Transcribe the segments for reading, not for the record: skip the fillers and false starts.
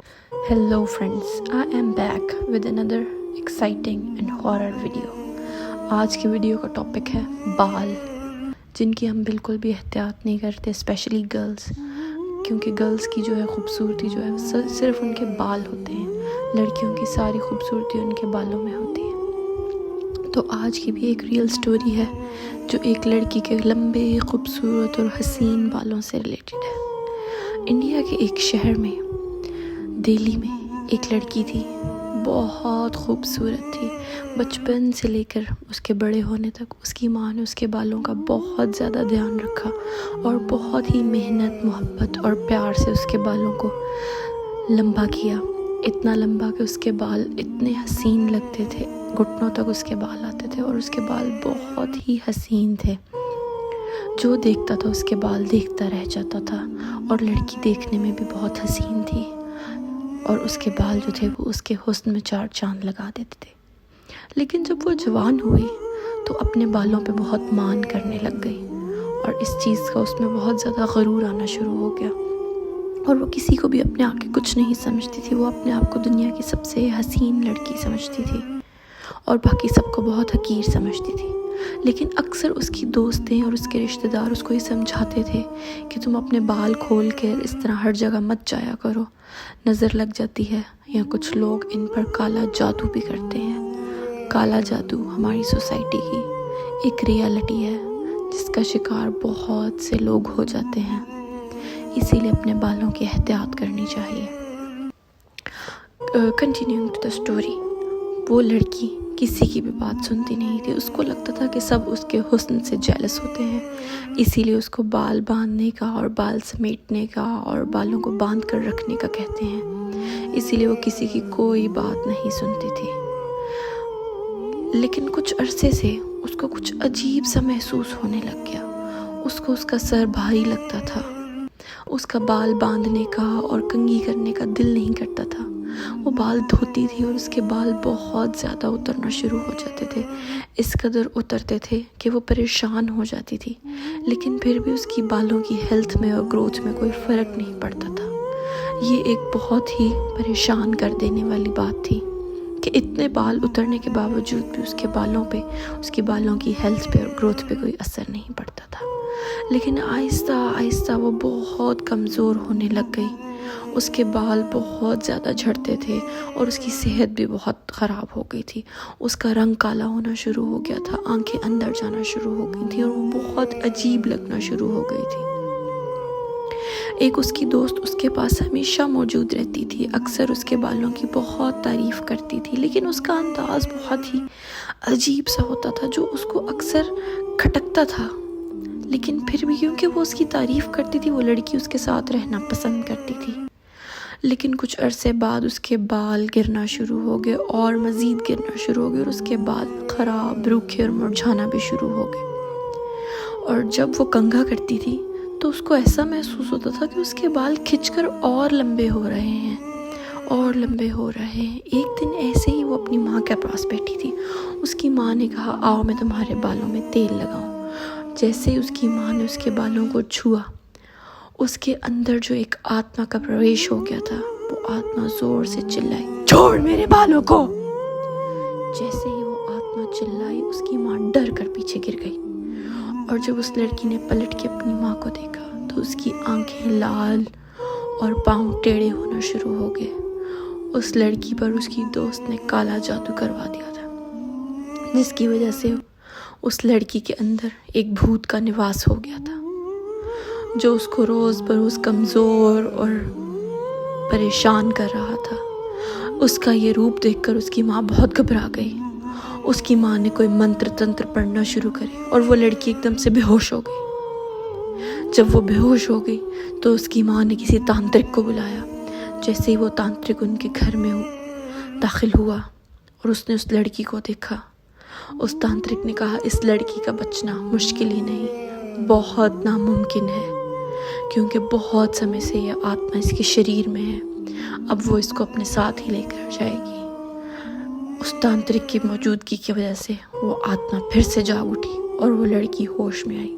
Hello friends, I am back with another exciting and horror video. आज की video का topic है बाल, जिनकी हम बिल्कुल भी एहतियात नहीं करते, स्पेशली गर्ल्स, क्योंकि गर्ल्स की जो है खूबसूरती जो है सिर्फ उनके बाल होते हैं। लड़कियों की सारी खूबसूरती उनके बालों में होती है। तो आज की भी एक रियल स्टोरी है जो एक लड़की के लंबे खूबसूरत और हसीन बालों से रिलेटेड है। इंडिया के एक शहर में, दिल्ली में, एक लड़की थी। बहुत खूबसूरत थी। बचपन से लेकर उसके बड़े होने तक उसकी माँ ने उसके बालों का बहुत ज़्यादा ध्यान रखा और बहुत ही मेहनत, मोहब्बत और प्यार से उसके बालों को लंबा किया। इतना लंबा कि उसके बाल इतने हसीन लगते थे, घुटनों तक उसके बाल आते थे और उसके बाल बहुत ही हसीन थे। जो देखता था उसके बाल देखता रह जाता था। और लड़की देखने में भी बहुत हसीन थी और उसके बाल जो थे वो उसके हुस्न में चार चांद लगा देते थे। लेकिन जब वो जवान हुई तो अपने बालों पे बहुत मान करने लग गई और इस चीज़ का उसमें बहुत ज़्यादा गरूर आना शुरू हो गया और वो किसी को भी अपने आगे कुछ नहीं समझती थी। वो अपने आप को दुनिया की सबसे हसीन लड़की समझती थी और बाकी सबको बहुत हकीर समझती थी। लेकिन अक्सर उसकी दोस्तें और उसके रिश्तेदार उसको ये समझाते थे कि तुम अपने बाल खोल कर इस तरह हर जगह मत जाया करो, नज़र लग जाती है, या कुछ लोग इन पर काला जादू भी करते हैं। काला जादू हमारी सोसाइटी की एक रियलिटी है जिसका शिकार बहुत से लोग हो जाते हैं। इसीलिए अपने बालों की एहतियात करनी चाहिए। कंटिन्यूइंग टू द स्टोरी, वो लड़की किसी की भी बात सुनती नहीं थी। उसको लगता था कि सब उसके हुस्न से जेलस होते हैं, इसीलिए उसको बाल बांधने का और बाल समेटने का और बालों को बांध कर रखने का कहते हैं। इसीलिए वो किसी की कोई बात नहीं सुनती थी। लेकिन कुछ अरसे से उसको कुछ अजीब सा महसूस होने लग गया। उसको उसका सर भारी लगता था। उसका बाल बांधने का और कंघी करने का दिल नहीं करता था। वो बाल धोती थी और उसके बाल बहुत ज़्यादा उतरना शुरू हो जाते थे। इस कदर उतरते थे कि वो परेशान हो जाती थी। लेकिन फिर भी उसकी बालों की हेल्थ में और ग्रोथ में कोई फ़र्क नहीं पड़ता था। ये एक बहुत ही परेशान कर देने वाली बात थी कि इतने बाल उतरने के बावजूद भी उसके बालों की हेल्थ पे और ग्रोथ पे कोई असर नहीं पड़ता था। लेकिन आहिस्ता आहिस्ता वो बहुत कमज़ोर होने लग गई। उसके बाल बहुत ज़्यादा झड़ते थे और उसकी सेहत भी बहुत ख़राब हो गई थी। उसका रंग काला होना शुरू हो गया था, आंखें अंदर जाना शुरू हो गई थी और वो बहुत अजीब लगना शुरू हो गई थी। एक उसकी दोस्त उसके पास हमेशा मौजूद रहती थी, अक्सर उसके बालों की बहुत तारीफ़ करती थी, लेकिन उसका अंदाज़ बहुत ही अजीब सा होता था जो उसको अक्सर खटकता था। लेकिन फिर भी क्योंकि वो उसकी तारीफ़ करती थी, वो लड़की उसके साथ रहना पसंद करती थी। लेकिन कुछ अरसे बाद उसके बाल गिरना शुरू हो गए और मज़ीद गिरना शुरू हो गए और उसके बाल ख़राब, रूखे और मुरझाना भी शुरू हो गए। और जब वो कंघा करती थी तो उसको ऐसा महसूस होता था कि उसके बाल खिंचकर और लंबे हो रहे हैं और लंबे हो रहे हैं। एक दिन ऐसे ही वो अपनी माँ के पास बैठी थी। उसकी माँ ने कहा, आओ मैं तुम्हारे बालों में तेल लगाऊं। जैसे ही उसकी माँ ने उसके बालों को छुआ, उसके अंदर जो एक आत्मा का प्रवेश हो गया था, वो आत्मा जोर से चिल्लाई, छोड़ मेरे बालों को। जैसे ही वो आत्मा चिल्लाई, उसकी माँ डर कर पीछे गिर गई। और जब उस लड़की ने पलट के अपनी माँ को देखा तो उसकी आंखें लाल और पाँव टेढ़े होना शुरू हो गए। उस लड़की पर उसकी दोस्त ने काला जादू करवा दिया था, जिसकी वजह से उस लड़की के अंदर एक भूत का निवास हो गया था जो उसको रोज़ बरोज़ कमज़ोर और परेशान कर रहा था। उसका ये रूप देखकर उसकी माँ बहुत घबरा गई। उसकी माँ ने कोई मंत्र तंत्र पढ़ना शुरू करे और वो लड़की एकदम से बेहोश हो गई। जब वो बेहोश हो गई तो उसकी माँ ने किसी तांत्रिक को बुलाया। जैसे ही वो तांत्रिक उनके घर में दाखिल हुआ और उसने उस लड़की को देखा, उस तांत्रिक ने कहा, इस लड़की का बचना मुश्किल ही नहीं, बहुत नामुमकिन है, क्योंकि बहुत समय से यह आत्मा इसके शरीर में है। अब वो इसको अपने साथ ही लेकर जाएगी। उस तांत्रिक की मौजूदगी की वजह से वो आत्मा फिर से जाग उठी और वो लड़की होश में आई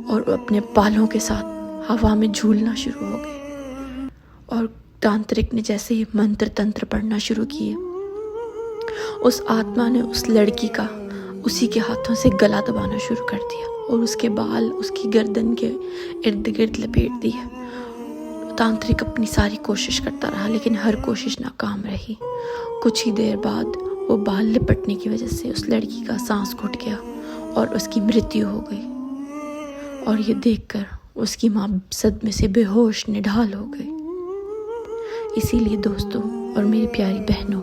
और अपने बालों के साथ हवा में झूलना शुरू हो गई और तांत्रिक ने जैसे ही मंत्र तंत्र पढ़ना शुरू किए, उस आत्मा ने उस लड़की का उसी के हाथों से गला दबाना शुरू कर दिया और उसके बाल उसकी गर्दन के इर्द गिर्द लपेट दिए। तांत्रिक अपनी सारी कोशिश करता रहा, लेकिन हर कोशिश नाकाम रही। कुछ ही देर बाद वो बाल लिपटने की वजह से उस लड़की का सांस घुट गया और उसकी मृत्यु हो गई। और ये देखकर उसकी माँ सदमे से बेहोश निढाल हो गई। इसीलिए दोस्तों और मेरी प्यारी बहनों,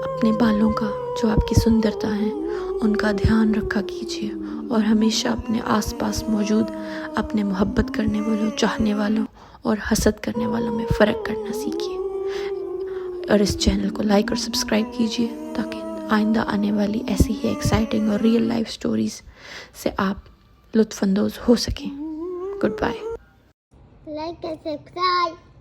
अपने बालों का जो आपकी सुंदरता है उनका ध्यान रखा कीजिए और हमेशा अपने आसपास मौजूद अपने मोहब्बत करने वालों, चाहने वालों और हसद करने वालों में फ़र्क करना सीखिए। और इस चैनल को लाइक और सब्सक्राइब कीजिए ताकि आइंदा आने वाली ऐसी ही एक्साइटिंग और रियल लाइफ स्टोरीज़ से आप लुत्फ़ अंदोज़ हो सकें। Good bye. Like and subscribe.